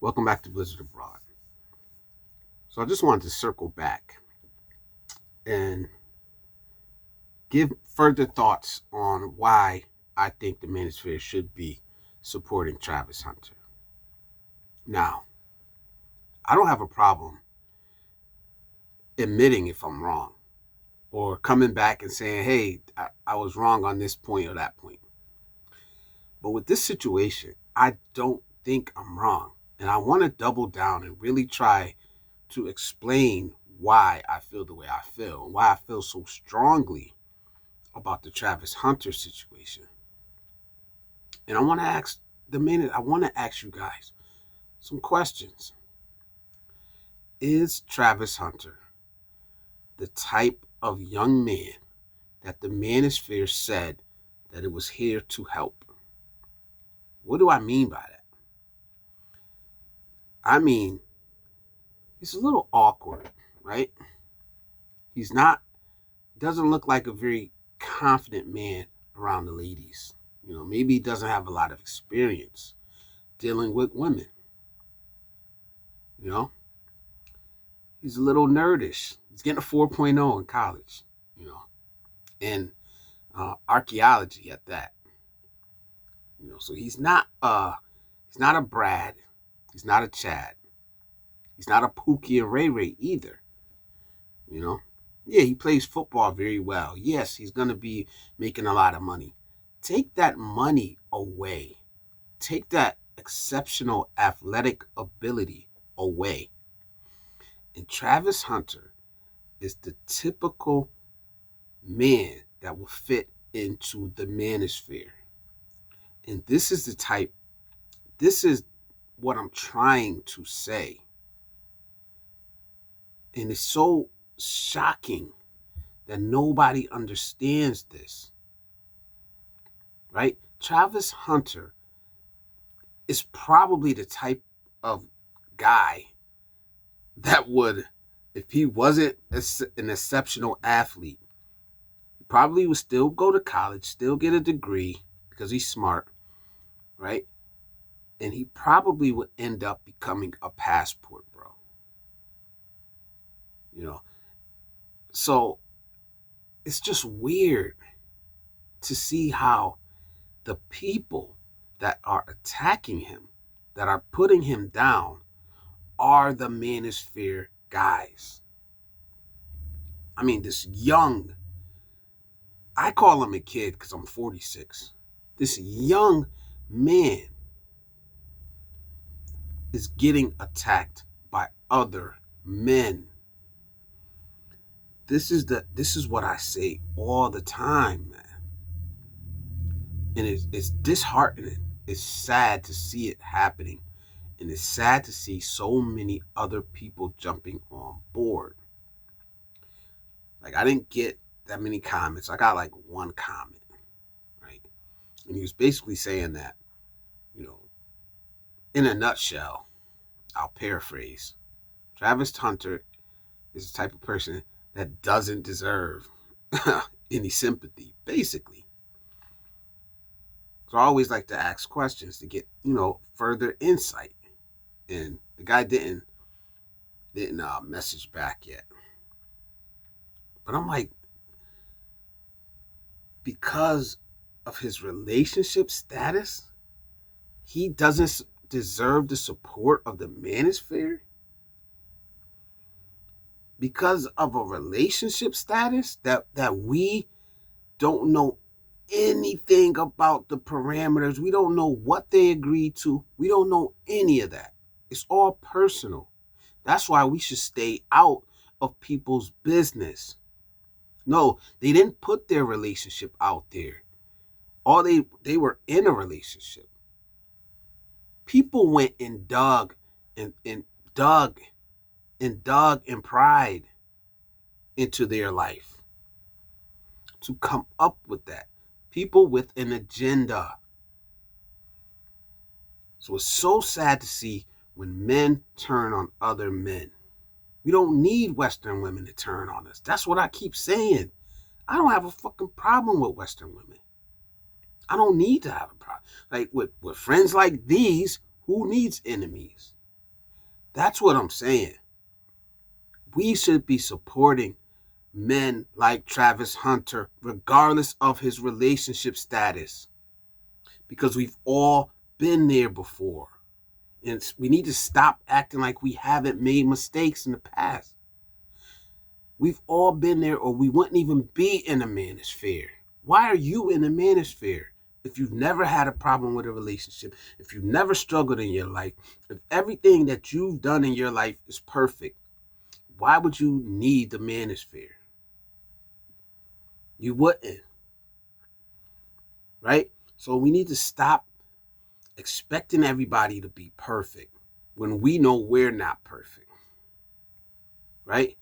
Welcome back to Blizzard Abroad. So I just wanted to circle back and give further thoughts on why I think the Manosphere should be supporting Travis Hunter. Now, I don't have a problem admitting if I'm wrong or coming back and saying, hey, I was wrong on this point or that point. But with this situation, I don't think I'm wrong. And I want to double down and really try to explain why I feel the way I feel and why I feel so strongly about the Travis Hunter situation. And I want to ask you guys some questions. Is Travis Hunter the type of young man that the Manosphere said that it was here to help? What do I mean by that? I mean, he's a little awkward, right? He's not, doesn't look like a very confident man around the ladies. Maybe he doesn't have a lot of experience dealing with women. You know, he's a little nerdish. He's getting a 4.0 in college, and archaeology at that. So he's not a Brad. He's not a Chad. He's not a Pookie and Ray Ray either. Yeah, he plays football very well. Yes, he's going to be making a lot of money. Take that money away. Take that exceptional athletic ability away. And Travis Hunter is the typical man that will fit into the Manosphere. And this is what I'm trying to say. And it's so shocking that nobody understands this, right? Travis Hunter is probably the type of guy that would, if he wasn't an exceptional athlete, he probably would still go to college, still get a degree because he's smart, right? And he probably would end up becoming a passport bro. So it's just weird to see how the people that are attacking him, that are putting him down, are the Manosphere guys. I mean, this young, I call him a kid because I'm 46. This young man is getting attacked by other men. This is what I say all the time, man. And it's disheartening. It's sad to see it happening. And it's sad to see so many other people jumping on board. Like, I didn't get that many comments. I got like one comment, right? And he was basically saying that, in a nutshell, I'll paraphrase, Travis Hunter is the type of person that doesn't deserve any sympathy, basically. So I always like to ask questions to get, further insight. And the guy didn't message back yet. But I'm like, because of his relationship status, he doesn't deserve the support of the Manosphere? Because of a relationship status that we don't know anything about the parameters. We don't know what they agreed to. We don't know any of that. It's all personal. That's why we should stay out of people's business. No, they didn't put their relationship out there. They were in a relationship. People went and dug and pried into their life to come up with that. People with an agenda. So it's so sad to see when men turn on other men. We don't need Western women to turn on us. That's what I keep saying. I don't have a fucking problem with Western women. I don't need to have a problem. Like with friends like these, who needs enemies? That's what I'm saying. We should be supporting men like Travis Hunter, regardless of his relationship status, because we've all been there before. And we need to stop acting like we haven't made mistakes in the past. We've all been there, or we wouldn't even be in a manosphere. Why are you in a manosphere? If you've never had a problem with a relationship, if you've never struggled in your life, if everything that you've done in your life is perfect, why would you need the manosphere? You wouldn't, right? So we need to stop expecting everybody to be perfect when we know we're not perfect, right?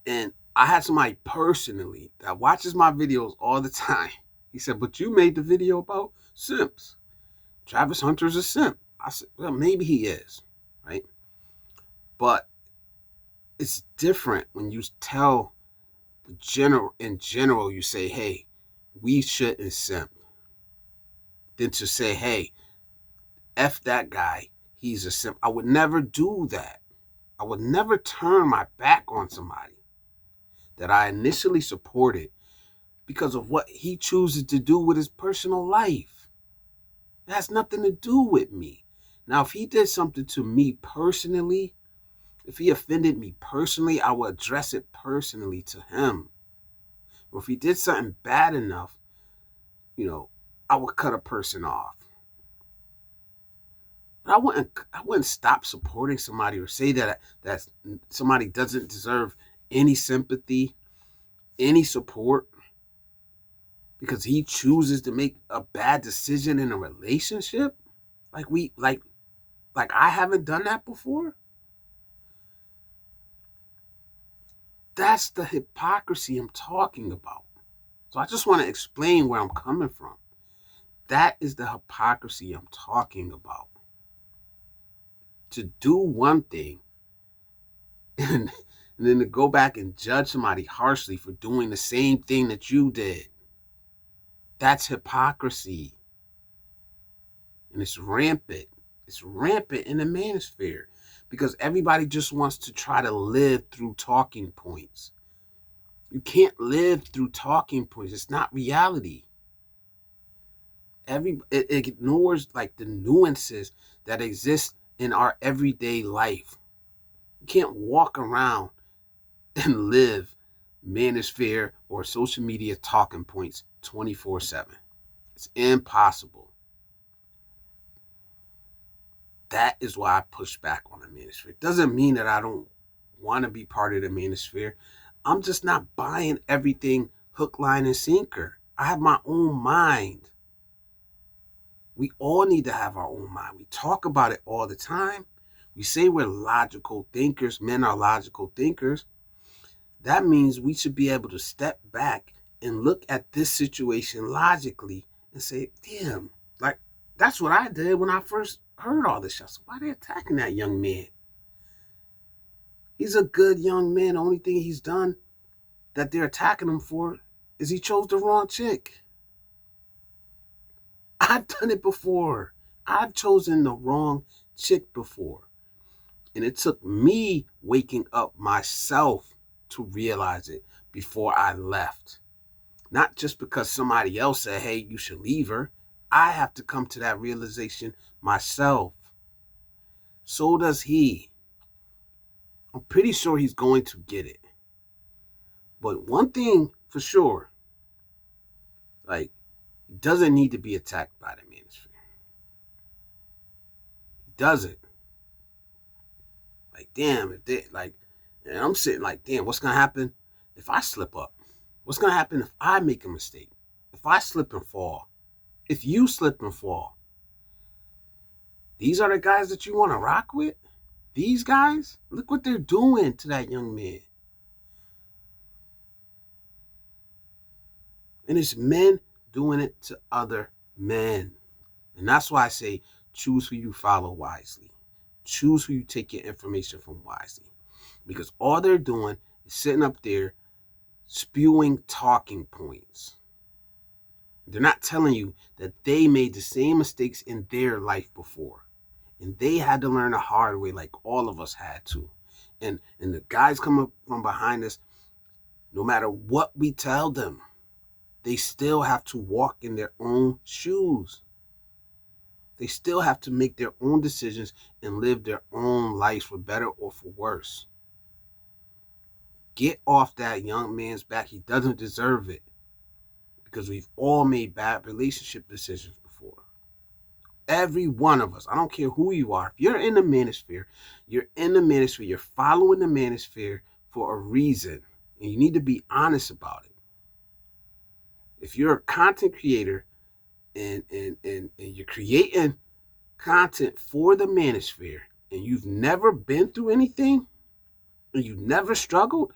And I had somebody personally that watches my videos all the time. He said, but you made the video about simps. Travis Hunter's a simp. I said, well, maybe he is, right? But it's different when you tell in general, you say, hey, we shouldn't simp, than to say, hey, F that guy, he's a simp. I would never do that. I would never turn my back on somebody that I initially supported because of what he chooses to do with his personal life. It has nothing to do with me. Now, if he did something to me personally, if he offended me personally, I would address it personally to him. Or if he did something bad enough, I would cut a person off. But I wouldn't stop supporting somebody or say that somebody doesn't deserve any sympathy, any support, because he chooses to make a bad decision in a relationship. Like I haven't done that before. That's the hypocrisy I'm talking about. So I just want to explain where I'm coming from. That is the hypocrisy I'm talking about. To do one thing and then to go back and judge somebody harshly for doing the same thing that you did. That's hypocrisy. And it's rampant. It's rampant in the manosphere because everybody just wants to try to live through talking points. You can't live through talking points. It's not reality. It ignores like the nuances that exist in our everyday life. You can't walk around and live manosphere or social media talking points 24/7. It's impossible. That is why I push back on the manosphere. It doesn't mean that I don't want to be part of the manosphere. I'm just not buying everything hook, line, and sinker. I have my own mind. We all need to have our own mind. We talk about it all the time. We say we're logical thinkers. Men are logical thinkers. That means we should be able to step back and look at this situation logically and say, damn, like that's what I did when I first heard all this shit. So why are they attacking that young man? He's a good young man. The only thing he's done that they're attacking him for is he chose the wrong chick. I've done it before. I've chosen the wrong chick before. And it took me waking up myself to realize it before I left. Not just because somebody else said, hey, you should leave her. I have to come to that realization myself. So does he. I'm pretty sure he's going to get it. But one thing for sure, like, he doesn't need to be attacked by the manosphere. He doesn't. Like, damn, if they, like, and I'm sitting like, damn, what's going to happen if I slip up? What's going to happen if I make a mistake? If I slip and fall? If you slip and fall? These are the guys that you want to rock with? These guys? Look what they're doing to that young man. And it's men doing it to other men. And that's why I say choose who you follow wisely. Choose who you take your information from wisely. Because all they're doing is sitting up there spewing talking points. They're not telling you that they made the same mistakes in their life before. And they had to learn the hard way like all of us had to. And the guys come up from behind us, no matter what we tell them, they still have to walk in their own shoes. They still have to make their own decisions and live their own lives for better or for worse. Get off that young man's back. He doesn't deserve it. Because we've all made bad relationship decisions before. Every one of us. I don't care who you are. If you're in the manosphere, you're in the manosphere. You're following the manosphere for a reason. And you need to be honest about it. If you're a content creator and you're creating content for the manosphere and you've never been through anything and you've never struggled,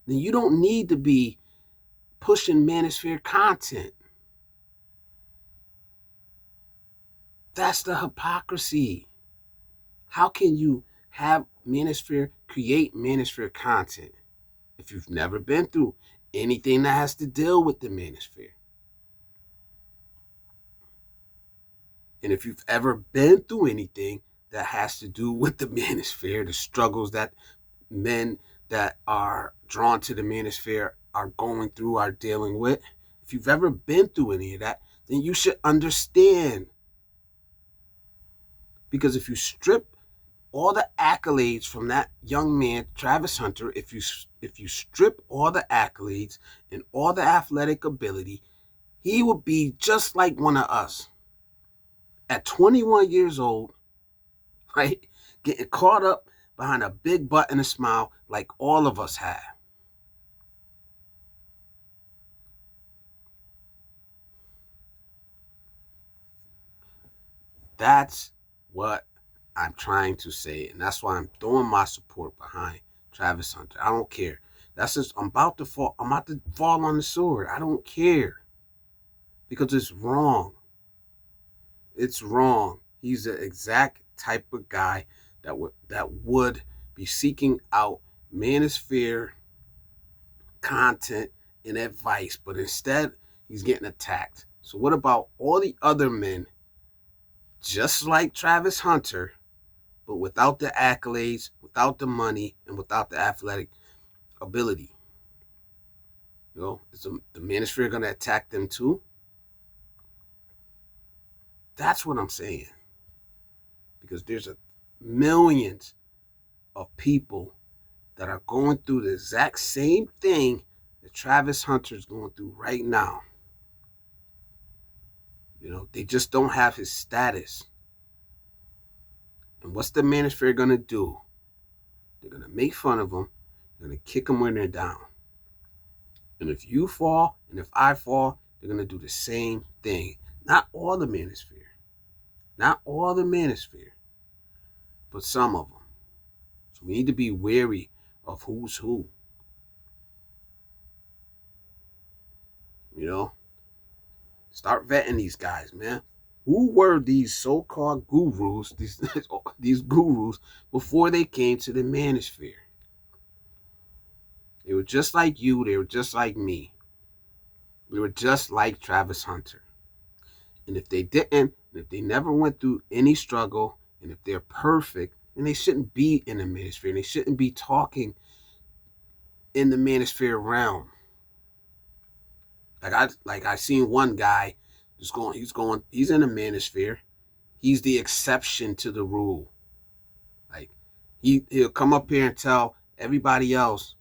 then you don't need to be pushing manosphere content. That's the hypocrisy. How can you have manosphere, create manosphere content if you've never been through anything that has to deal with the manosphere? And if you've ever been through anything that has to do with the manosphere, the struggles that men that are drawn to the manosphere are going through, are dealing with, if you've ever been through any of that, then you should understand. Because if you strip all the accolades from that young man, Travis Hunter, if you strip all the accolades and all the athletic ability, he would be just like one of us. At 21 years old, right? Getting caught up behind a big butt and a smile like all of us have. That's what I'm trying to say. And that's why I'm throwing my support behind Travis Hunter. I don't care. That's just, I'm about to fall on the sword. I don't care. Because it's wrong. It's wrong. He's the exact type of guy that would be seeking out manosphere content and advice, but instead he's getting attacked. So what about all the other men just like Travis Hunter, but without the accolades, without the money, and without the athletic ability? You know, is the manosphere going to attack them too? That's what I'm saying. Because there's millions of people that are going through the exact same thing that Travis Hunter is going through right now. You know, they just don't have his status. And what's the manosphere going to do? They're going to make fun of him. They're going to kick him when they're down. And if you fall and if I fall, they're going to do the same thing. Not all the manosphere. Not all the manosphere. But some of them. So we need to be wary of who's who. You know? Start vetting these guys, man. Who were these so-called gurus, these gurus, before they came to the manosphere? They were just like you. They were just like me. We were just like Travis Hunter. And if they didn't, if they never went through any struggle, and if they're perfect, then they shouldn't be in the manosphere. And they shouldn't be talking in the manosphere realm. I seen one guy he's in the manosphere. He's the exception to the rule. Like he'll come up here and tell everybody else,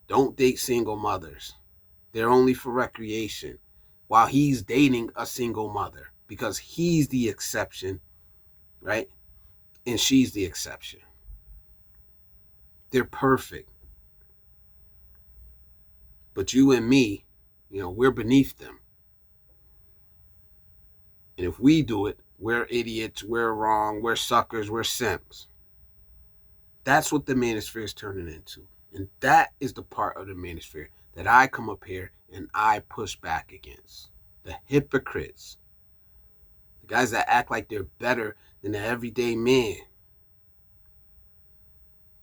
don't date single mothers. They're only for recreation. While he's dating a single mother because he's the exception, right? And she's the exception. They're perfect. But you and me, you know, we're beneath them. And if we do it, we're idiots, we're wrong, we're suckers, we're simps. That's what the manosphere is turning into. And that is the part of the manosphere that I come up here and I push back against. The hypocrites. The guys that act like they're better than the everyday man.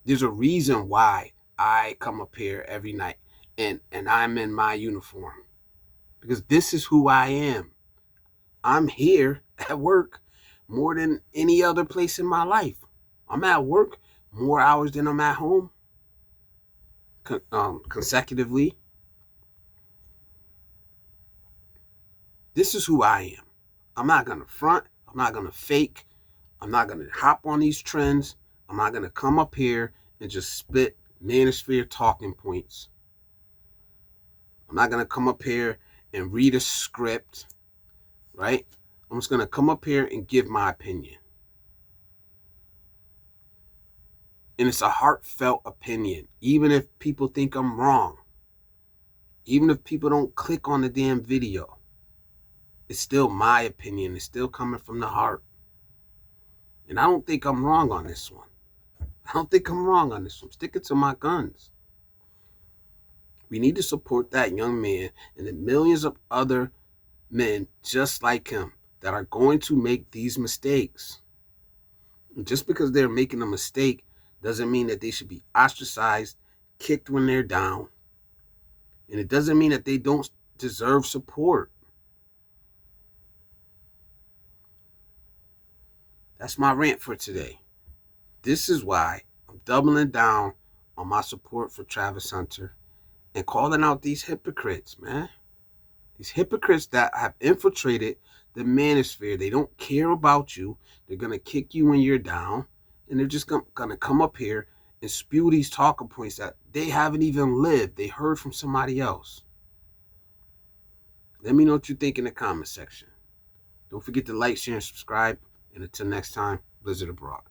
There's a reason why I come up here every night and I'm in my uniform. Because this is who I am. I'm here at work more than any other place in my life. I'm at work more hours than I'm at home consecutively. This is who I am. I'm not going to front. I'm not going to fake. I'm not going to hop on these trends. I'm not going to come up here and just spit Manosphere talking points. I'm not going to come up here and read a script, right? I'm just going to come up here and give my opinion. And it's a heartfelt opinion, even if people think I'm wrong. Even if people don't click on the damn video. It's still my opinion. It's still coming from the heart. And I don't think I'm wrong on this one. I don't think I'm wrong on this one. I'm sticking to my guns. We need to support that young man and the millions of other men just like him that are going to make these mistakes. And just because they're making a mistake doesn't mean that they should be ostracized, kicked when they're down. And it doesn't mean that they don't deserve support. That's my rant for today. This is why I'm doubling down on my support for Travis Hunter and calling out these hypocrites, man. These hypocrites that have infiltrated the manosphere. They don't care about you. They're going to kick you when you're down. And they're just going to come up here and spew these talking points that they haven't even lived. They heard from somebody else. Let me know what you think in the comment section. Don't forget to like, share, and subscribe. And until next time, Blizzard Abroad.